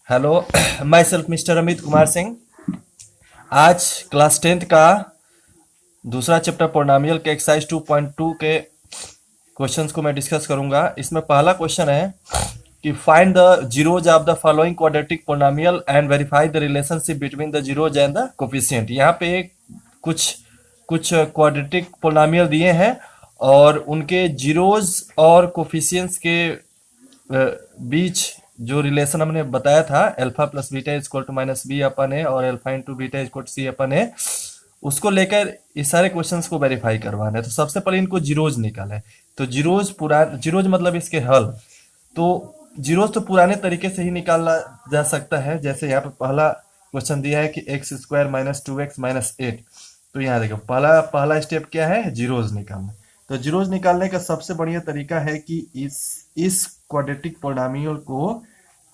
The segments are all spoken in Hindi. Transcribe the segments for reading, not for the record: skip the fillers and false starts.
Hello my self mister Amit Kumar Singh. आज क्लास 10th का दूसरा चैप्टर पोलिनोमियल के एक्सरसाइज 2.2 के क्वेश्चंस को मैं डिस्कस करूंगा। इसमें पहला क्वेश्चन है कि find the zeros of the following quadratic polynomial and verify the relationship between the zeros and the coefficient. यहाँ पे कुछ कुछ क्वाड्रेटिक पोलिनोमियल दिए हैं और उनके जीरोज और कोफिशिएंट्स के बीच जो रिलेशन हमने बताया था alpha plus beta equal to minus b upon a और alpha into beta equal to c upon a, उसको लेकर इस सारे क्वेश्चंस को वेरीफाई करवाना है। तो सबसे पहले इनको जीरोज निकाले। तो जीरोज मतलब इसके हल। तो जीरोज तो पुराने तरीके से ही निकाला जा सकता है। जैसे यहाँ पे पहला क्वेश्चन दिया है कि x square minus 2x minus 8। तो यहाँ देखो पहला पहला स्टेप क्या है, जीरोज निकालना। तो जीरोज निकालने का सबसे बढ़िया तरीका है कि इस क्वाड्रेटिक पोलिनोमियल को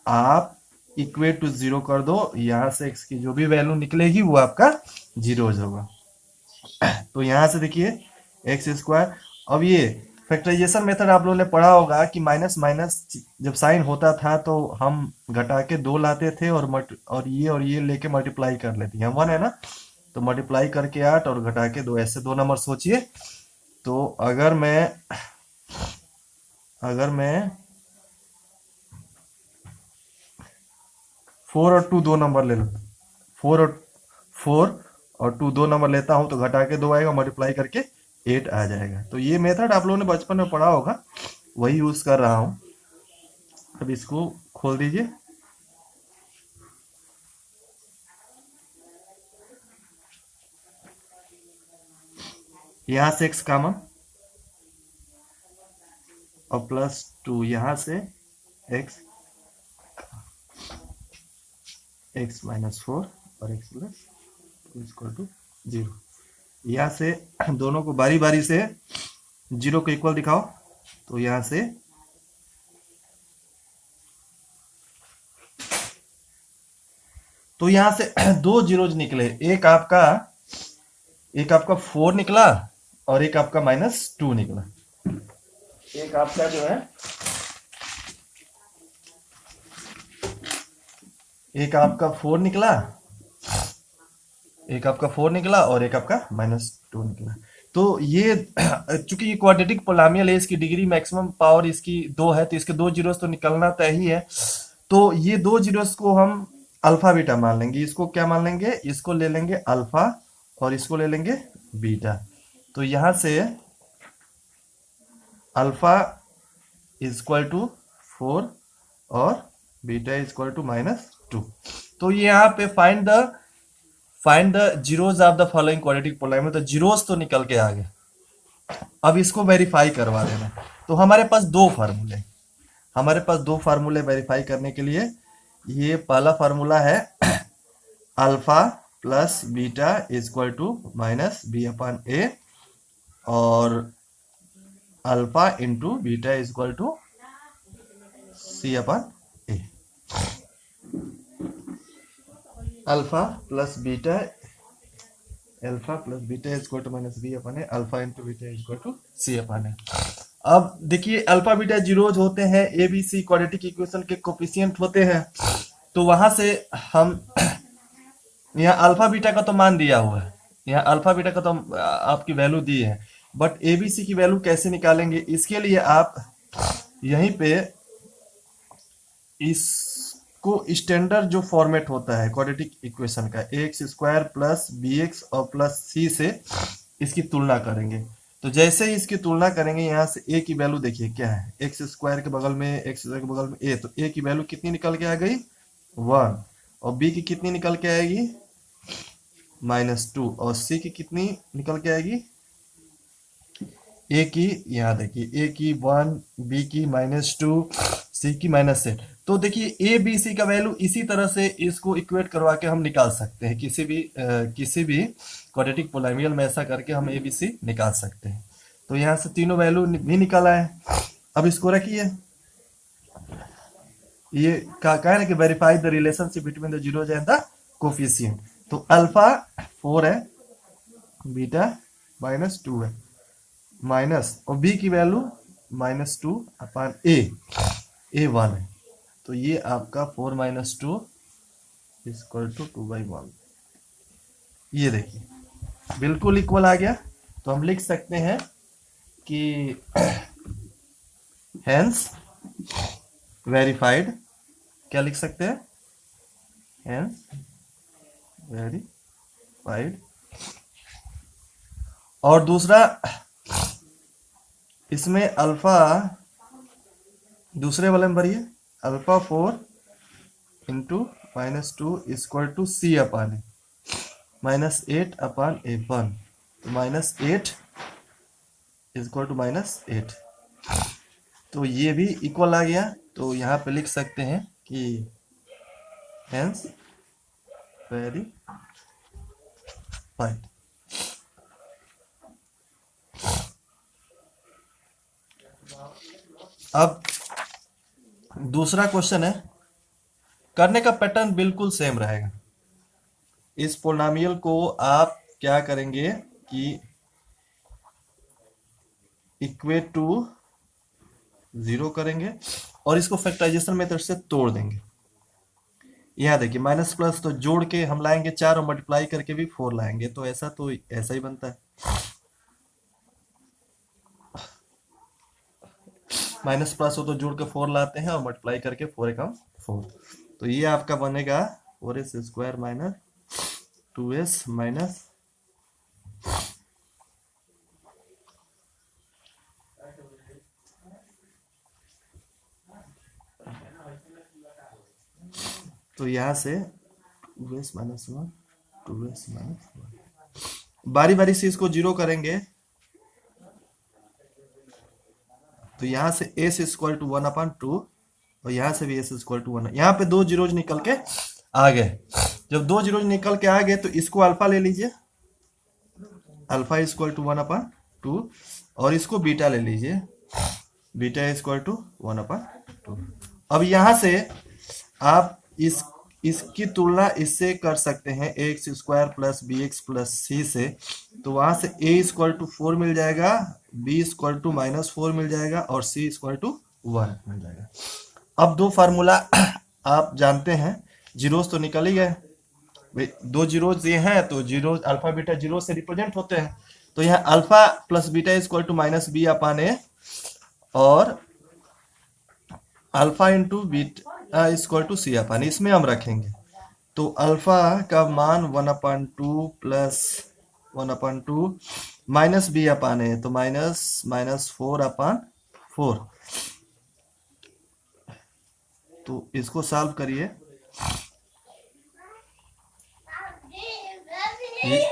आप इक्वेट टू जीरो कर दो। यहां से x की जो भी वैल्यू निकलेगी वो आपका जीरोज होगा। तो यहां से देखिए एक्स स्क्वायर। अब ये फैक्टराइजेशन मेथड आप लोगों ने पढ़ा होगा कि माइनस माइनस जब साइन होता था तो हम घटा के 2 लाते थे और ये लेके मल्टीप्लाई कर लेते हैं। 1 है ना, तो मल्टीप्लाई करके 8 और घटा के 2, ऐसे 2 नंबर सोचिए। तो अगर मैं 4 और 2 दो नंबर ले लो, 4 और 2 दो नंबर लेता हूं तो घटा के 2 आएगा, मल्टीप्लाई करके 8 आ जाएगा। तो ये मेथड आप लोगों ने बचपन में पढ़ा होगा, वही यूज कर रहा हूं। अब इसको खोल दीजिए। यहां से x कॉमन और प्लस 2 यहां से x माइनस 4 और x प्लस 2 इक्वल टू 0। यहां से दोनों को बारी बारी से 0 को इक्वल दिखाओ। तो यहां से दो जीरोज निकले। एक आपका 4 निकला और एक आपका -2 निकला। एक आपका जो है एक आपका 4 निकला, और एक आपका -2 निकला। तो ये चूंकि ये क्वाड्रेटिक पोलिनोमियल है, इसकी डिग्री मैक्सिमम पावर इसकी 2 है, तो इसके 2 जीरोस तो निकलना तय ही है। तो ये 2 जीरोस को हम अल्फा बीटा मान लेंगे। इसको क्या मान लेंगे, इसको ले लेंगे अल्फा और इसको ले लेंगे बीटा। तो यहां से अल्फा इक्वल टू 4 और बीटा इक्वल टू -2। तो यहाँ पे find the zeros of the following quadratic polynomial. तो जीरोज तो निकल के आ गए, अब इसको वेरीफाई करवा देना। तो हमारे पास दो फार्मूले वेरीफाई करने के लिए। ये पहला फार्मूला है alpha plus beta equal to minus b upon a और alpha into beta equal to c upon a. Alpha plus beta equal to minus b upon a, alpha into beta equal to c upon a. अब देखिए अल्फा बीटा जीरोज होते हैं, a b c quadratic equation के कोफिशिएंट होते हैं। तो वहां से हम यहाँ अल्फा बीटा का तो मान दिया हुआ है, यहाँ अल्फा बीटा का तो आपकी वैल्यू दी है, बट एबीसी की वैल्यू कैसे निकालेंगे, इसके लिए आप यहीं पे इसको स्टैंडर्ड जो फॉर्मेट होता है क्वाड्रेटिक इक्वेशन का, x square plus b x और प्लस सी से इसकी तुलना करेंगे। तो जैसे ही इसकी तुलना करेंगे, यहाँ से ए की वैल्यू देखिए क्या है, एक्स स्क्वायर के बगल में ए, तो ए की वैल्यू कितनी निकल के आ गई 1, और बी की कितनी निकल के आएगी -2, और सी की कितनी निकल के आएगी, ए की यहाँ देखिए ए की 1, बी की -2, सी की -8। तो देखिए ए बी सी का वैल्यू इसी तरह से इसको इक्वेट करवा के हम निकाल सकते हैं। किसी भी क्वाड्रेटिक पोलिनोमियल में ऐसा करके हम ए बी सी निकाल सकते हैं। तो यहाँ से तीनों वैल्यू भी निकाला है। अब इसको रखिए, ये कहा है ना कि verify the relationship between the zeros and the coefficient. तो अल्फा 4 है, बीटा -2 है, माइनस और बी की वैल्यू -2 अपन ए 1 है। तो ये आपका 4 माइनस 2 इक्वल टू 2/1। ये देखिए बिल्कुल इक्वल आ गया। तो हम लिख सकते हैं कि हेंस वेरीफाइड। क्या लिख सकते हैं? Hence verified. और दूसरा, इसमें अल्फा दूसरे वाले में भरिए, alpha 4 into -2 equal to c upon a, -8 upon A1। तो -8 इक्वल टू -8। तो ये भी इक्वल आ गया। तो यहाँ पे लिख सकते हैं कि हेंस वेरीफाइड। अब दूसरा क्वेश्चन है, करने का पैटर्न बिल्कुल सेम रहेगा। इस पोलिनोमियल को आप क्या करेंगे कि इक्वेट टू 0 करेंगे और इसको फैक्टराइजेशन मेथड से तोड़ देंगे। यहाँ देखिए माइनस प्लस तो जोड़ के हम लाएंगे 4 और मल्टीप्लाई करके भी 4 लाएंगे, तो ऐसा ही बनता है। माइनस प्लस हो तो जोड़ के 4 लाते हैं और मल्टीप्लाई करके 4 एकम 4। तो ये आपका बनेगा 4s square minus 2s minus तो यहां से 2s माइनस 1 2s माइनस 1। बारी बारी से इसको 0 करेंगे तो यहां से s इक्वल टू 1/2 और यहां से भी s इक्वल टू 1। यहाँ पे 2 जीरोज निकल के आ गए। जब 2 जीरोज निकल के आ गए तो इसको अल्फा ले लीजिए, अल्फा इक्वल टू 1/2 और इसको बीटा ले लीजिए, बीटा इक्वल टू 1/2। अब यहां से आप इसकी तुलना इससे कर सकते हैं x square plus b x plus c से। तो वहां से a इक्वल टू 4 मिल जाएगा, b इक्वल टू -4 मिल जाएगा और c इक्वल टू 1 मिल जाएगा। अब दो फार्मूला आप जानते हैं, जीरोस तो निकल ही गए। 2 जीरोस ये हैं तो जीरो अल्फा बीटा जीरो से रिप्रेजेंट होते हैं। तो यहाँ alpha plus beta equal to -b upon a और alpha into beta equal to c upon, इसमें हम रखेंगे। तो अल्फा का मान 1/2 प्लस 1/2 माइनस बी अपान है तो -4/4। तो इसको सॉल्व करिए।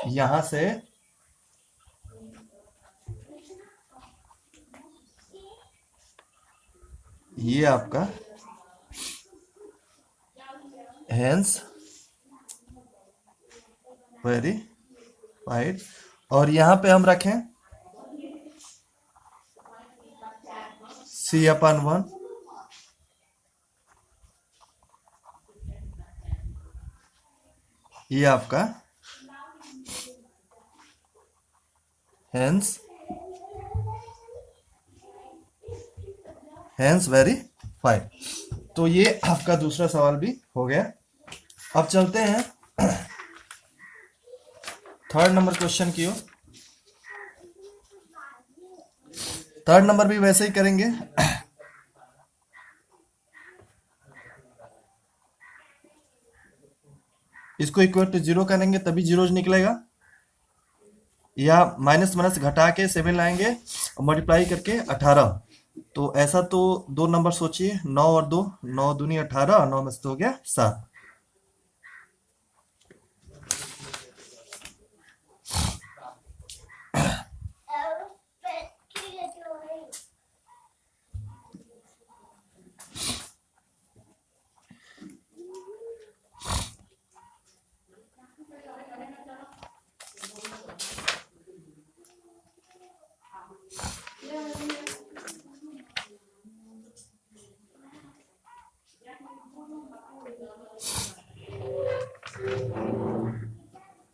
यहां से ये आपका हेंस वेरीफाइड और यहां पे हम रखें c/1। ये आपका हेंस वेरीफाइड। तो ये आपका दूसरा सवाल भी हो गया। अब चलते हैं थर्ड नंबर क्वेश्चन की ओर। थर्ड नंबर भी वैसे ही करेंगे। इसको इक्वल टू 0 करेंगे तभी जीरोज निकलेगा, या माइनस माइनस घटा के 7 लाएंगे और मल्टीप्लाई करके 18। तो ऐसा तो 2 नंबर सोचिए, 9 और 2, 9 दूनी 18, 9 में से तो हो गया 7।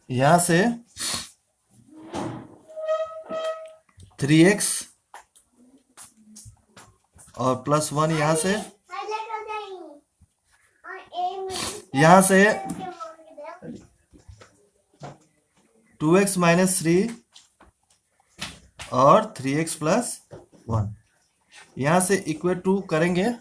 यहां से 3x और +1 यहां से यहां से 2x माइनस 3 और 3x प्लस 1 यहां से इक्वेट टू करेंगे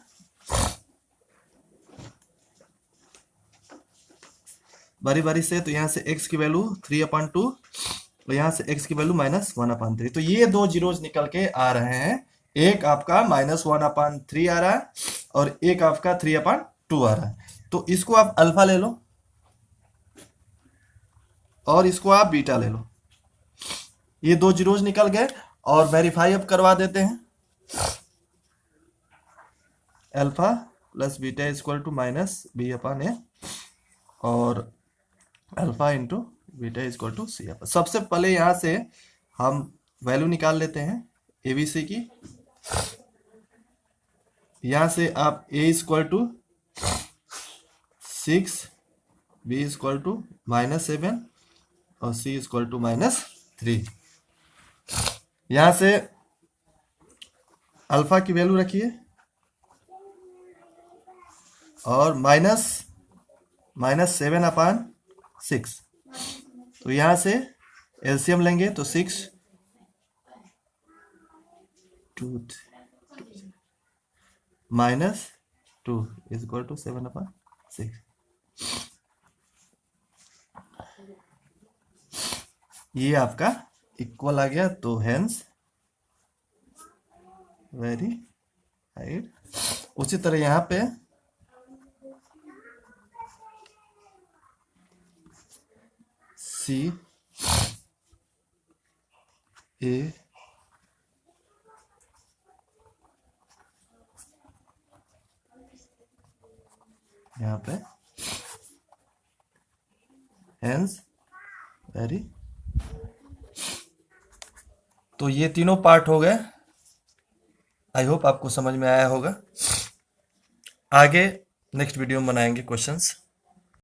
बारी बारी से। तो यहां से x की वैल्यू 3/2 और यहां से x की वैल्यू -1/3। तो ये दो जीरोज निकल के आ रहे हैं। एक आपका -1/3 आ रहा है और एक आपका 3/2 आ रहा है। तो इसको आप अल्फा ले लो और इसको आप बीटा ले लो। ये दो जीरोज निकल गए और वेरीफाई अब करवा देते हैं। Alpha plus beta equal to -b/a और alpha into beta equal to c. सबसे पहले यहां से हम वैल्यू निकाल लेते हैं एबीसी की। यहां से आप a equal to 6, b equal to -7 और c इक्वल टू -3। यहां से अल्फा की वैल्यू रखिए और -7/6। तो यहां से एलसीएम लेंगे तो 6 2 -2 इज इक्वल टू 7/6। ये आपका इक्वल आ गया। तो हेंस वेरी हाइड। उसी तरह यहां पे सी ए यहाँ पे हेंस वेरी। तो ये तीनों पार्ट हो गए। आई होप आपको समझ में आया होगा। आगे नेक्स्ट वीडियो में बनाएंगे क्वेश्चंस।